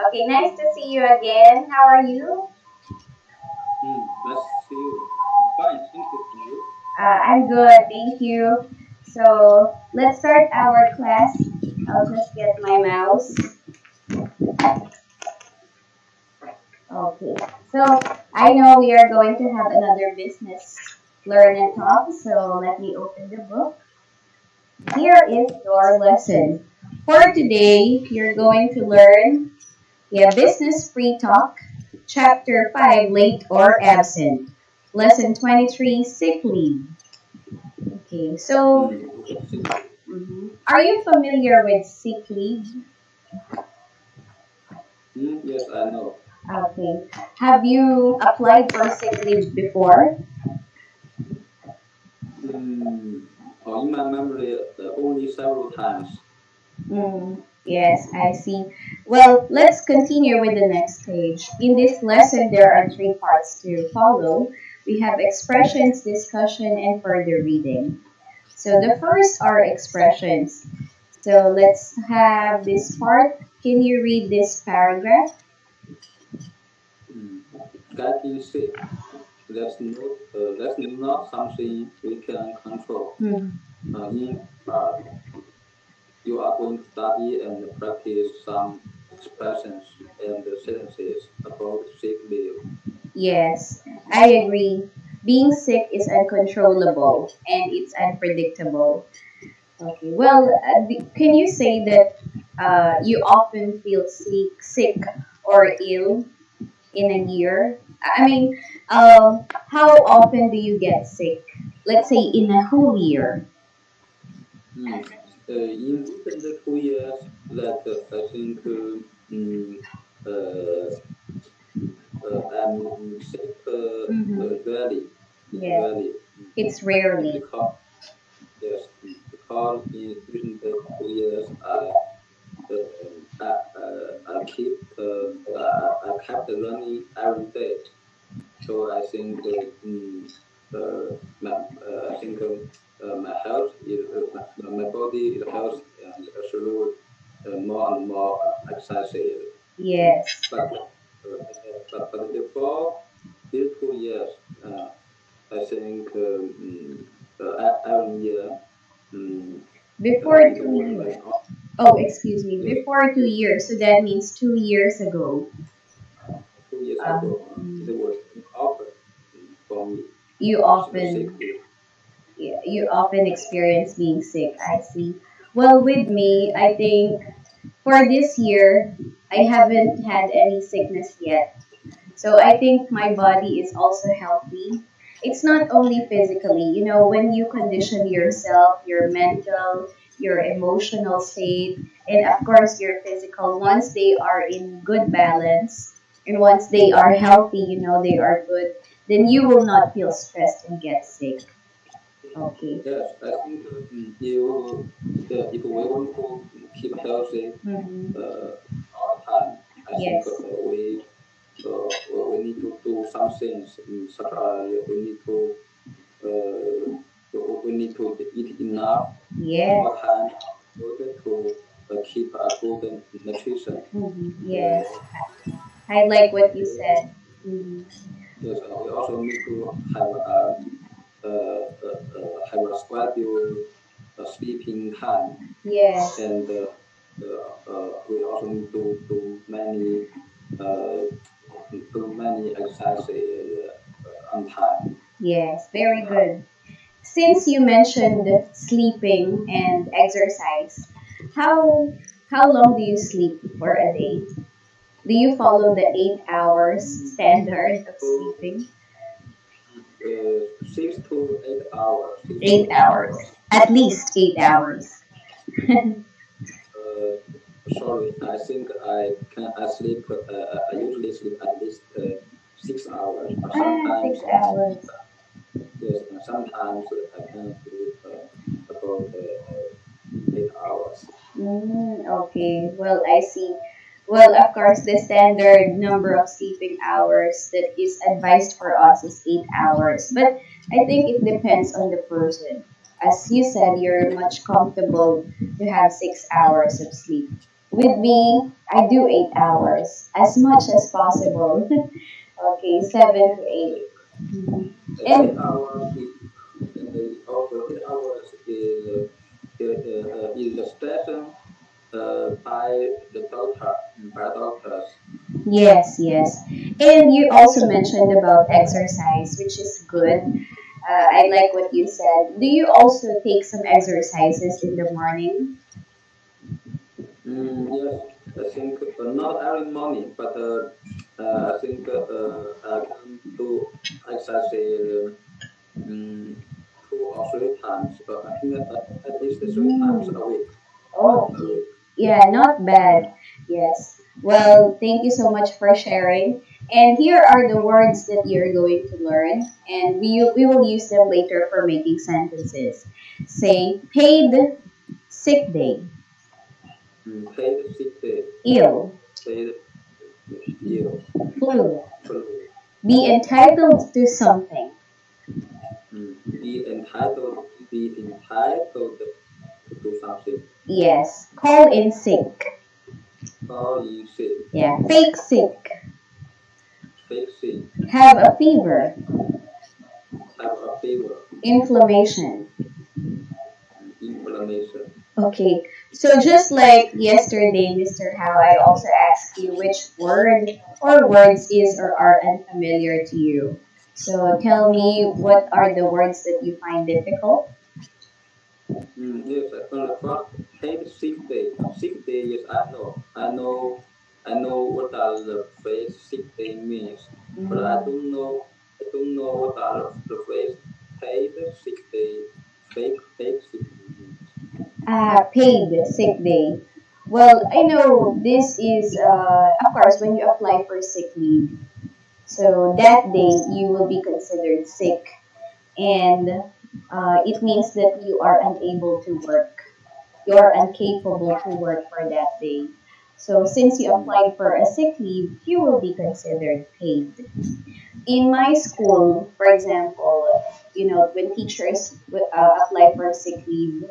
Okay, nice to see you again. How are you? Nice to see you. I'm fine, thank you. And you? I'm good, thank you. So let's start our class. I'll just get my mouse. Okay, so I know we are going to have another business learn and talk. So let me open the book. Here is your lesson. For today, you're going to learn business free talk, chapter 5, late or absent, lesson 23, sick leave. Okay, so Okay. are you familiar with sick leave? Yes, I know. Okay. Have you applied for sick leave before? Mm, in my memory, only several times. Yes, I see. Well, let's continue with the next page. In this lesson, there are three parts to follow. We have expressions, discussion, and further reading. So the first are expressions. So let's have this part. Can you read this paragraph? Mm, Getting sick. That's not something we can control. Hmm. In part, you are going to study and practice some expressions and sentences about sick leave. Yes, I agree. Being sick is uncontrollable and it's unpredictable. Okay, well, can you say that you often feel sick or ill in a year? I mean, how often do you get sick? Let's say in a whole year. Mm. In recent 2 years, that I think uh, I'm sick rarely, Yeah, rarely, it's rarely. because yes, because in recent 2 years, I kept running every day. So I think I think my health is my body is healthy and through more and more exercises. Yes. But but before these 2 years, uh, I think every year Before it two was years. very often. Oh, excuse me. Yes, Before 2 years, so that means 2 years ago. 2 years Um, ago, it was often for me you sick often leave. Yeah, you often experience being sick, I see. Well, with me, I think for this year, I haven't had any sickness yet. So I think my body is also healthy. It's not only physically, when you condition yourself, your mental, your emotional state, and of course your physical, once they are in good balance and once they are healthy, they are good, then you will not feel stressed and get sick. Okay. Yes, I think if we want to keep healthy Mhm. all the time, I think Yes. we need to do some things. Such as uh, we need to eat enough Yes. all the time in order to keep a good nutrition. Yes. Uh, I like what you we also, said. Mhm. yes, we also need to have a schedule sleeping time, Yes. and we also need to uh, do many exercises on time. Yes. Very good. Since you mentioned sleeping and exercise, how how long do you sleep for a day? Do you follow the 8 hours standard of So sleeping? 6 to 8 hours, 8 hours. At least 8 hours. Uh, sorry, I think I sleep. I usually sleep at least 6 hours, but Ah, sometimes 6 hours. yes, sometimes I can sleep about 8 hours. Okay, well, I see. Well, of course, the standard number of sleeping hours that is advised for us is 8 hours. But I think it depends on the person. As you said, you're much comfortable to have 6 hours of sleep. With me, I do 8 hours as much as possible. Okay, 7 to 8. Mhm. Eight And hours also 8 hours is a station by the doctor by doctors. yes, yes. And you also mentioned about exercise, which is good. I like what you said. Do you also take some exercises in the morning? Yes, I think not every morning, but I think I can do exercise um, 2 or 3 times. I think at least 3 times Mm. a week. A Okay. week. Yeah, not bad. Yes. Well, thank you so much for sharing. And here are the words that you're going to learn, and we will use them later for making sentences. Say paid sick day, Paid sick day, ill, paid ill, flu, flu. be entitled to something. Be entitled to do something. Yes. Call in sick. Call in sick, Yeah. Fake sick. fake sick, Have a fever. have a fever, Inflammation. inflammation. Okay, so just like yesterday, Mr. How, I also asked you which word or words is or are unfamiliar to you. So tell me what are the words that you find difficult? Yes, on the first paid sick day. Sick day, yes, I know. I know what the phrase sick day means, but I Mm. don't know. I don't know what the phrase paid sick day, fake sick day means. Paid sick day. Well, I know this is, of course, when you apply for sick leave. So that day you will be considered sick, and it means that you are unable to work. You're incapable to work for that day. So since you Mm, applied for a sick leave, you will be considered paid. In my school, for example, when teachers apply for sick leave,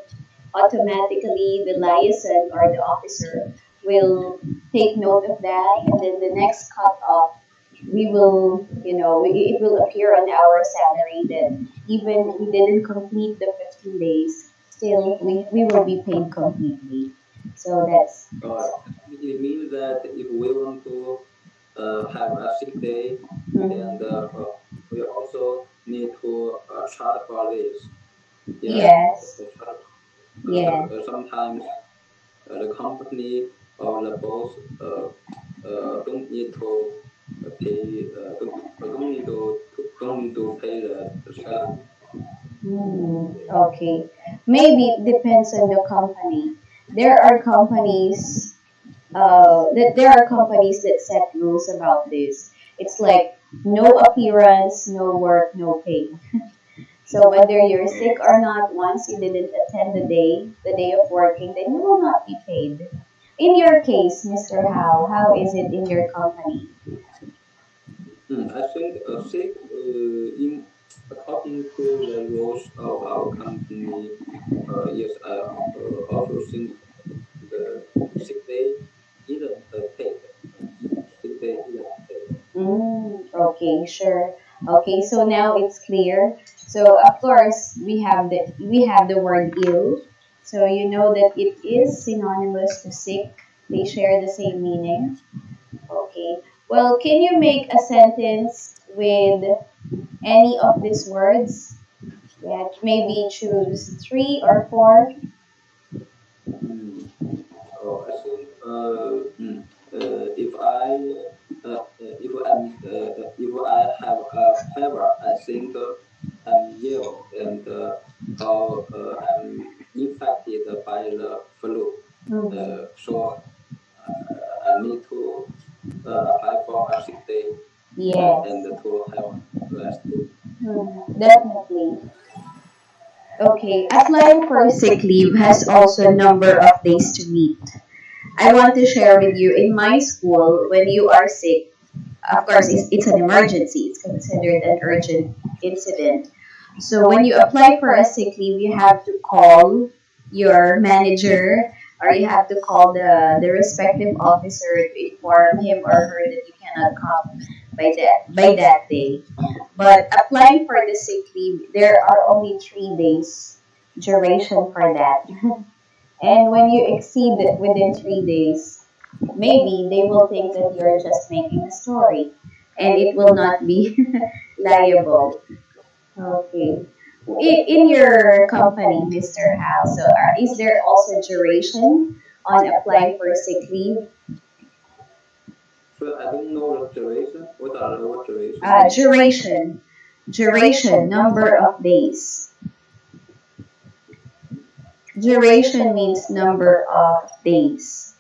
automatically the liaison or the officer will take note of that, and then the next cutoff, it will appear on our salary that even we didn't complete the 15 days, still we will be paid completely. So Uh, it means that if we want to have a sick day, and mhm. we also need to chart for this. Yes, Yes, chart. yes. Sometimes the company or the boss don't need to pay don't need to pay the salary. Okay. Maybe it depends on the company. There are companies that set rules about this. It's like no appearance, no work, no pay. So whether you're sick or not, once you didn't attend the day of working, then you will not be paid. In your case, Mr. How is it in your company? I think sick in according to the rules of our company. Yes, I also think the sick day isn't paid. Sick day isn't paid. Okay, sure. Okay, so now it's clear. So of course we have the word ill. So you know that it is synonymous to sick. They share the same meaning. Okay. Well, can you make a sentence with any of these words? Yeah, maybe choose three or four. Mm. I think if I have a fever, I think I'm ill, and I'm infected by the flu. Mhm. So I need to apply for a sick day and Yes. to have rest. Definitely. Okay, applying for sick leave has also a number of days to meet. I want to share with you in my school, when you are sick, of course, it's an emergency, it's considered an urgent incident. So when you apply for a sick leave, you have to call your manager, or you have to call the respective officer to inform him or her that you cannot come by that day. But applying for the sick leave, there are only 3 days duration for that. And when you exceed it within 3 days, maybe they will think that you're just making a story and it will not be liable. Okay. In your company, Mr. Hal, so is there also duration on applying for sick leave? So I don't know the duration. What duration? Duration, number of days. Duration means number of days.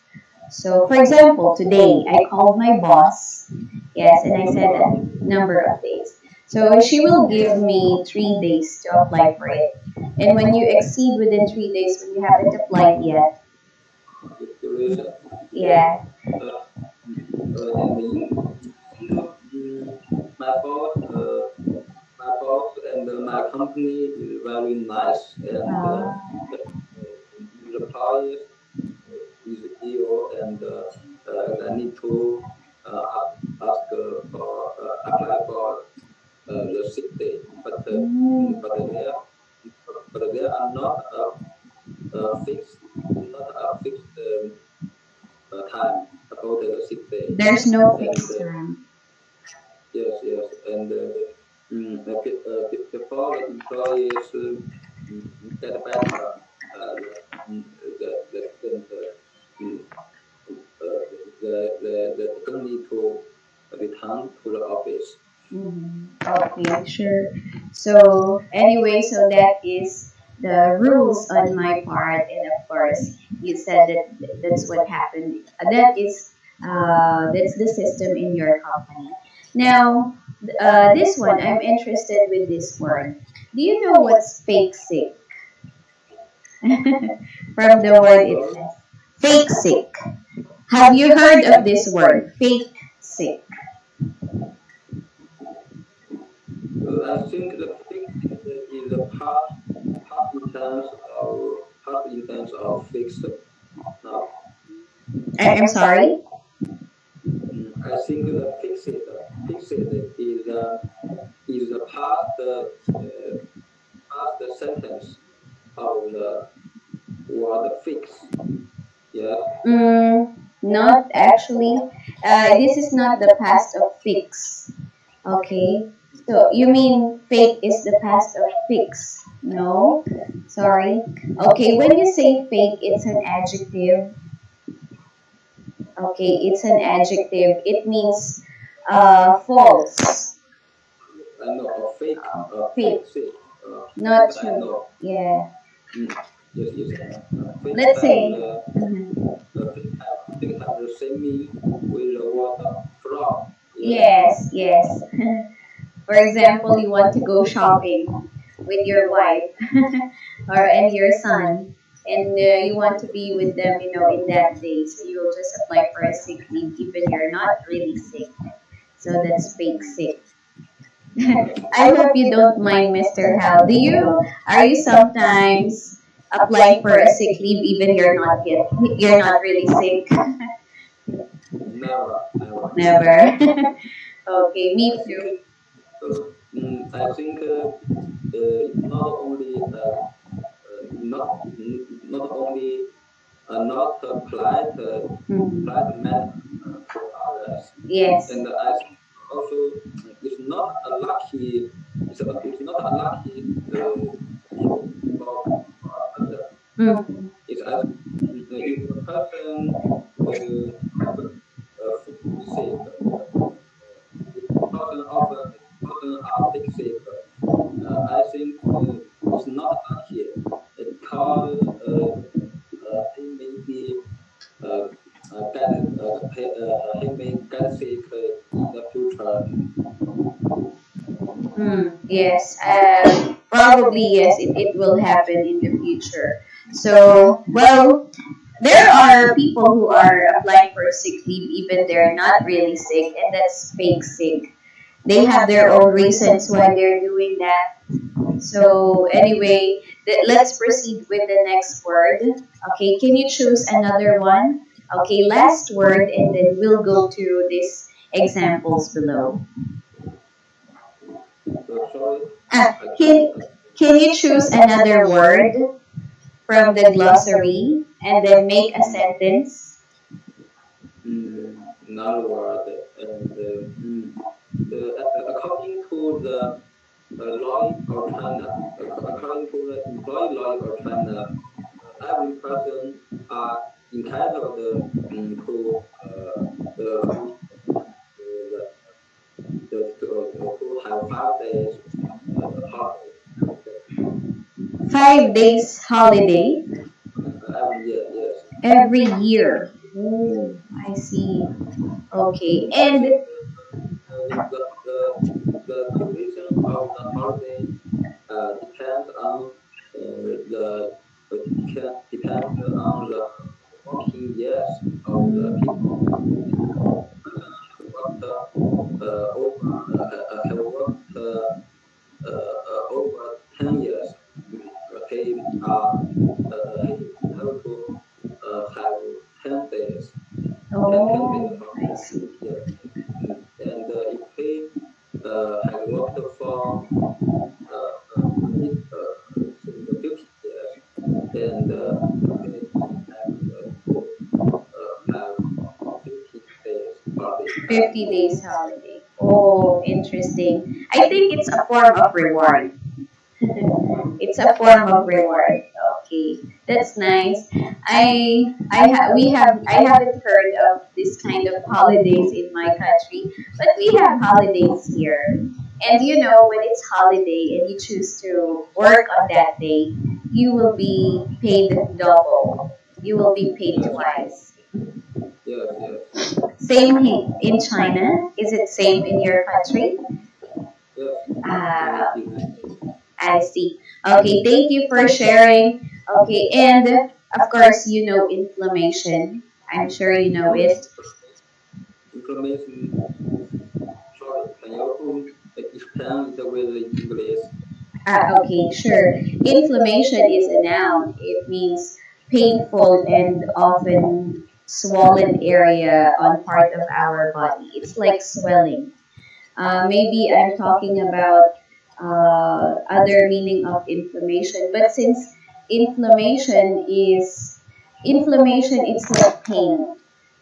So, for example, today I called my boss, yes, and I said a number of days. So she will give me 3 days to apply for it. And when you exceed within 3 days, when you haven't applied yet, The duration. Yes. yeah. Uh, and my boss, and my company is very nice, and Ah. the employees is ill, and I need to ask for apply for the sick day, but Mm. but there are not fixed not a fixed time about the sick day, There's no and fixed time. yes, and before the employees get better, the student mm, they don't need to return to the office. Okay, sure. So, anyway, so that is the rules on my part, and of course, you said that that's what happened. That's the system in your company. Now, this one, I'm interested with this word. Do you know what's fake sick? From the word Sorry. itself. Fake sick. Have you heard of this word? Fake sick. I think the fixed is a part in terms of fixed. Now, I'm sorry? I think the fixed is the past sentence of the word fix. Yes. Not actually. This is not the past of fix. Okay. So you mean fake is the past of fix? No. Sorry. Okay. When you say fake, it's an adjective. Okay. It's an adjective. It means false. I know a Fake. fake sick. Not But I true. know. Yeah. Mm, yes. Fake Let's have say. the Mhm. fake have the same meaning with the word fraud. Yes. Yes. For example, you want to go shopping with your wife or and your son, and you want to be with them, in that day. So you will just apply for a sick leave, even you're not really sick. So that's fake sick. I hope you don't mind, Mr. Hal. Are you sometimes applying for a sick leave even you're not really sick? Never. Never. Okay, I me think too. I think not only not only not Mhm. polite manner to others, Yes. and I think also it's not a lucky it's not a lucky thing for others. Mhm. It's as if a person have sick, if person are sick, I think it's not lucky because he may be uh, he may get sick in the future. Yes. Probably yes. It will happen in the future. So well, there are people who are applying for sick leave even they're not really sick, and that's fake sick. They have their own reasons why they're doing that. So anyway, let's proceed with the next word. Okay, can you choose another one? Okay, last word, and then we'll go to these examples below. Sorry, Ah, I can't. can you choose another word from the glossary and then make a Mm, sentence? Another word, and according to the law of China, according to the employee law of China, every person are entitled to the to have 5 days holiday. Okay. 5 days holiday Every year, yes. every year. Oh, I see. Okay, I and think the duration of the holiday depends on the depends on the working years of the people. Have worked have worked over 10 years. He he entitled to have 10 days, 10 days oh, I holiday. see. Yes. And if he has worked for it, since the 50 years, and he entitled to have 50 days holiday every 50 year. days holiday. Oh, interesting. I think it's a form of reward. It's a form of reward. Okay, that's nice. I haven't heard of this kind of holidays in my country, but we have holidays here. And you know, when it's holiday and you choose to work on that day, you will be paid double. You will be paid Yes, twice. yes, yes, Same in China. Is it same in your country? yes. Ah, It is I see. Okay, thank you for sharing. Okay, and of course, you know inflammation. I'm sure you know it. inflammation. Sorry, can you explain it with English? Okay, sure. Inflammation is a noun. It means painful and often swollen area on part of our body. It's like swelling. Maybe I'm talking about other meaning of inflammation, but since inflammation is inflammation, it's like pain.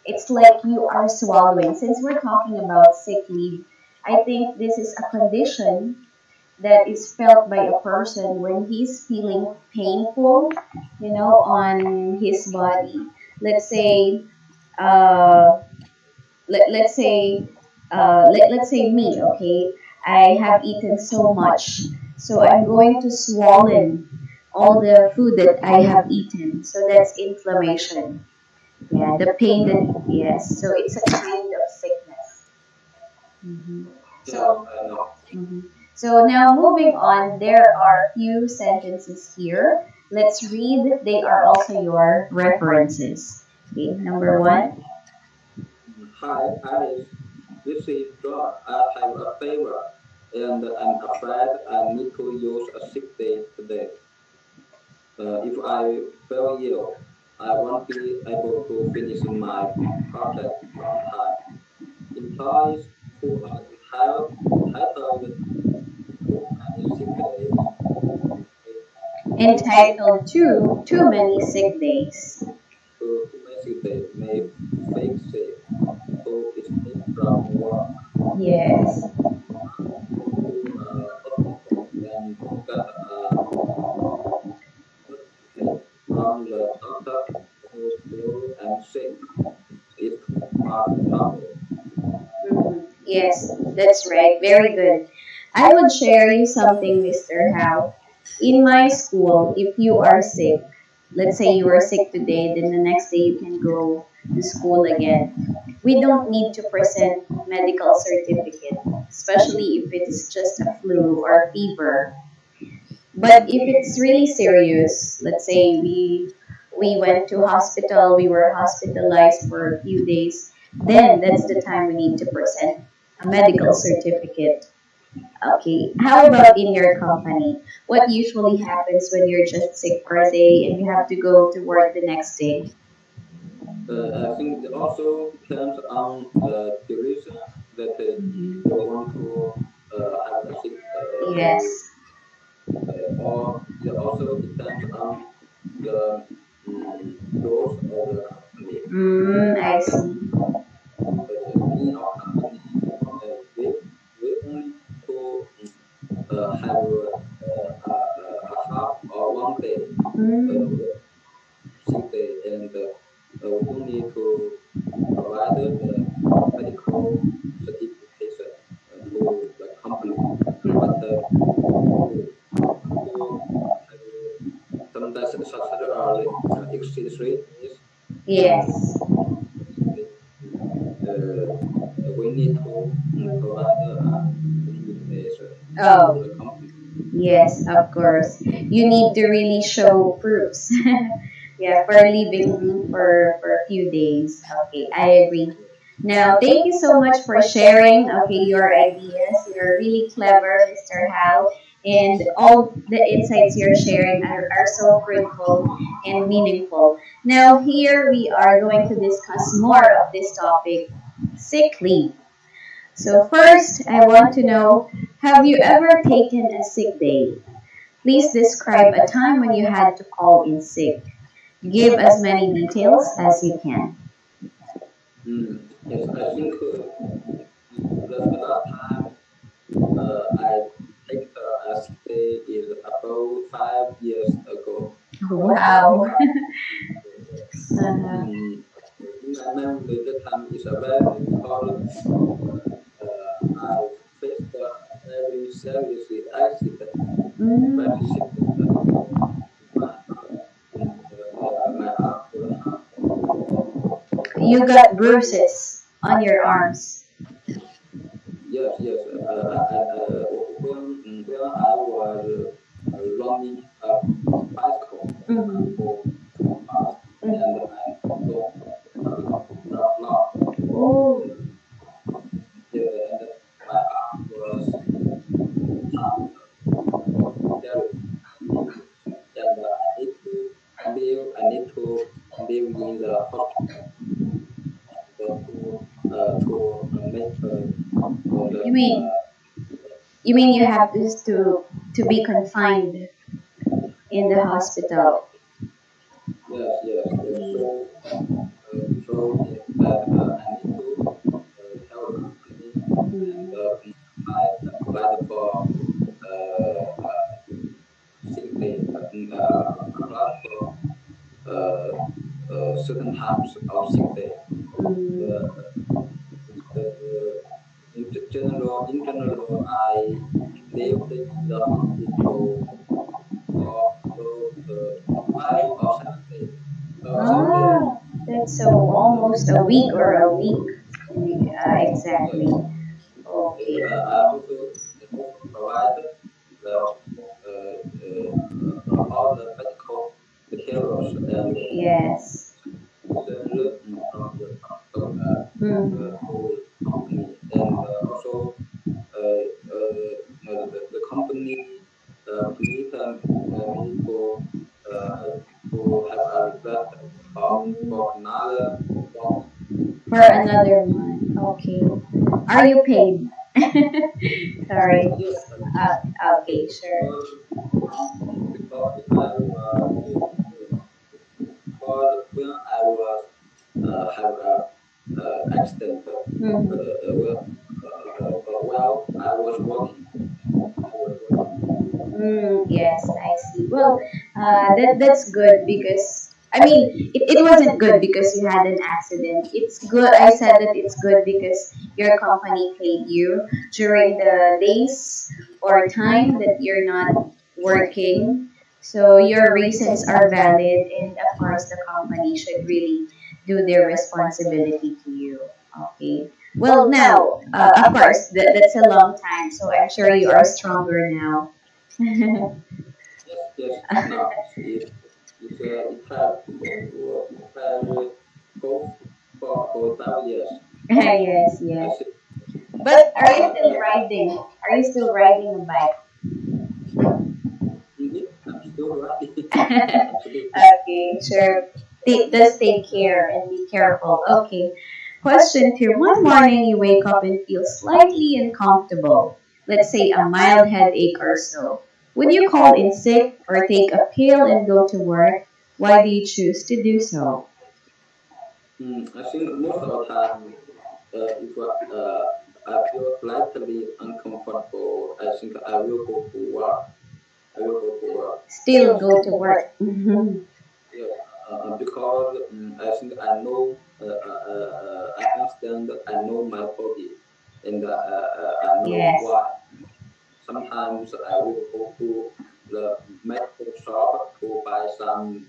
It's like you are swallowing. Since we're talking about sick leave, I think this is a condition that is felt by a person when he's feeling painful, you know, on his body. Let's say, uh, let's say let's say me, okay, I have eaten so much, so I'm going to swollen all the food that I have eaten, so that's inflammation. Yeah, the pain that, yes, so it's a kind of sickness. Mhm. Yes, So I know. so now moving on, there are few sentences here. Let's read, they are also your references. Okay, number one. Hi, Alice. This is John. I have a fever, and I'm afraid I need to use a sick day today. If I feel ill, I won't be able to finish my project on time. Employees who are entitled to many sick days Entitled to too many sick days. too many sick days may fake sick to escape from work, Yes. go to hospital, and get a certificate from the doctor who I'm sick. It's too much trouble. Mhm. Yes, that's right. Very good. I would share you something, Mr. Howe. In my school, if you are sick, let's say you are sick today, then the next day you can go to school again. We don't need to present medical certificate, especially if it's just a flu or fever. But if it's really serious, let's say we went to hospital, we were hospitalized for a few days, then that's the time we need to present a medical certificate. Okay. How about in your company? What usually happens when you're just sick for a day and you have to go to work the next day? I think it also depends on the reason that you Mhm. want to have a sick day, Yes. or it also depends on the rules of the company. I see. But in our company, we only to have a half or one day Mm. sick day, and we don't need to provide the medical certification to the company. But to have sometimes such exchange rate is Yes. we need to provide certification to the Oh, company. yes, of course. You need to really show proofs. Yeah, for leaving for a few days. Okay, I agree. Now, thank you so much for sharing, okay, your ideas. You're really clever, Mr. Hal, and all the insights you're sharing are so fruitful and meaningful. Now, here we are going to discuss more of this topic, sick leave. So first, I want to know, have you ever taken a sick day? Please describe a time when you had to call in sick. Give as many details as you can. Yes, I think the last time I take a sick day is about 5 years ago. Wow. Uh-huh. In my memory, the time is very because I faced a very serious accident, very Mm. serious. My my arm was You got bruises on your arms. yes, yes. When I was running a bicycle Mhm. for fast, and Mhm. my leg become blood. Oh. And my arm was damaged, and I need to live in the hospital to make the You mean you mean you have to be confined in the hospital? yes, yes. That I need to tell the company and Mm. apply for sick day, apply for uh, certain times of sick day. Uh, Mm. in general, I lived in the hospital for about 5 or 7 days. 7 days. Ah, that's so almost a week or a week. Exactly. Yes. And Okay. I also provided the all the medical materials and Yes. from the doctor Mm. to the company, and also the company permitted me to have a request for another month. For another one. Okay. Are you paid? Sorry. Yes, Okay, sure. because I was because when I was have a accident, well, I was working. I was working. Yes, I see. Well, that's good because I mean it wasn't good because you had an accident. It's good. I said that it's good because your company paid you during the days or time that you're not working. So your reasons are valid, and of course the company should really do their responsibility to you. Okay. Well, now, of course, that's a long time, so I'm sure you are stronger now. Yes, yes. No, it had it had go for 5 years. Yes, I yes. think But are you still riding? Are you still riding a bike? Yeah, I'm still right. Absolutely. Okay, sure. Just take care and be careful. Okay. Question two. One morning you wake up and feel slightly uncomfortable. Let's say a mild headache or so. Would you call in sick or take a pill and go to work? Why do you choose to do so? I think most of the time, if I feel slightly uncomfortable, I think I will go to work. I will go to work. Still go to work. Mhm. Yes, because I think I know, I understand, I know my body, and I know Yes. why. Sometimes I will go to the medical shop to buy some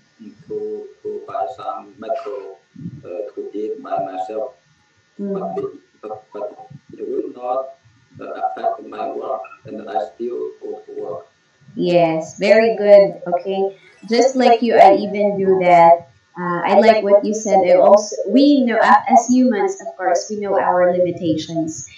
to buy some medical to eat by myself, but Mhm. it will not affect my work, and I still go to work. Yes, very good. Okay, just like you, I even do that. I like what you said. I also we know as humans, of course, we know our limitations.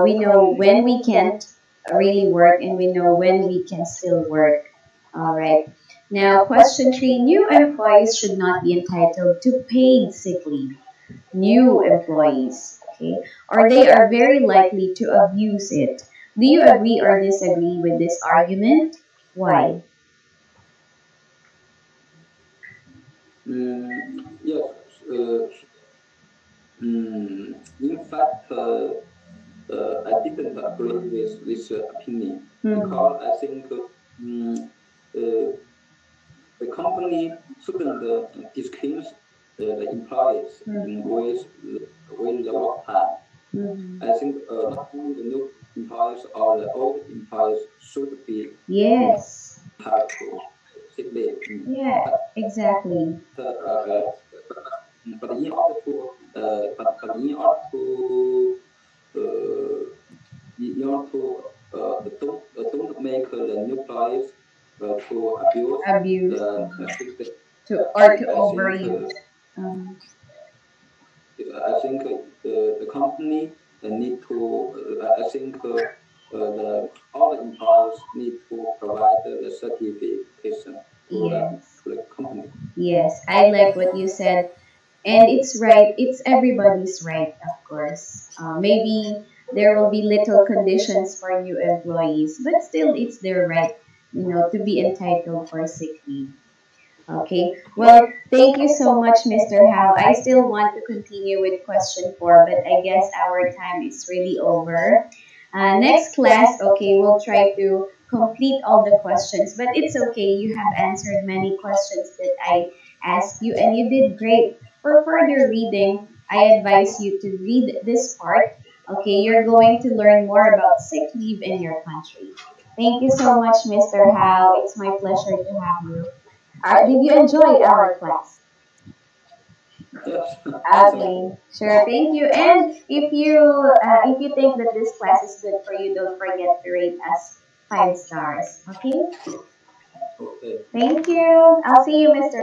We know when we can't really work, and we know when we can still work. All right. Now, question three: New employees should not be entitled to paid sick leave. New employees, okay, or they are very likely to abuse it. Do you agree or disagree with this argument? Why? Yes, uh, in fact, I didn't agree with this opinion because I think uh, the company shouldn't discriminate the employees with the work time. Mhm. I think not only the new employees or the old employees should be Yes. entitled to sick leave. Yeah, exactly. Uh, uh, but in order to but uh, in order to don't make the new employees to abuse Abuse the sick leave. to or to I think overuse. Um, I think the company need to. I think all the employees need to provide the certification yes. to the company. Yes, I like what you said. And it's right, it's everybody's right, of course. Maybe there will be little conditions for new employees, but still it's their right, to be entitled for sick leave. Okay, well, thank you so much, Mr. Howe. I still want to continue with question four, but I guess our time is really over. Next class, okay, we'll try to complete all the questions, but it's okay. You have answered many questions that I asked you, and you did great. For further reading, I advise you to read this part. Okay, you're going to learn more about sick leave in your country. Thank you so much, Mr. Howe. It's my pleasure to have you. Did you enjoy our class? Yes, excellent. Okay, sure. Thank you. And if you think that this class is good for you, don't forget to rate us 5 stars. Okay. Okay. Thank you. I'll see you, Mr.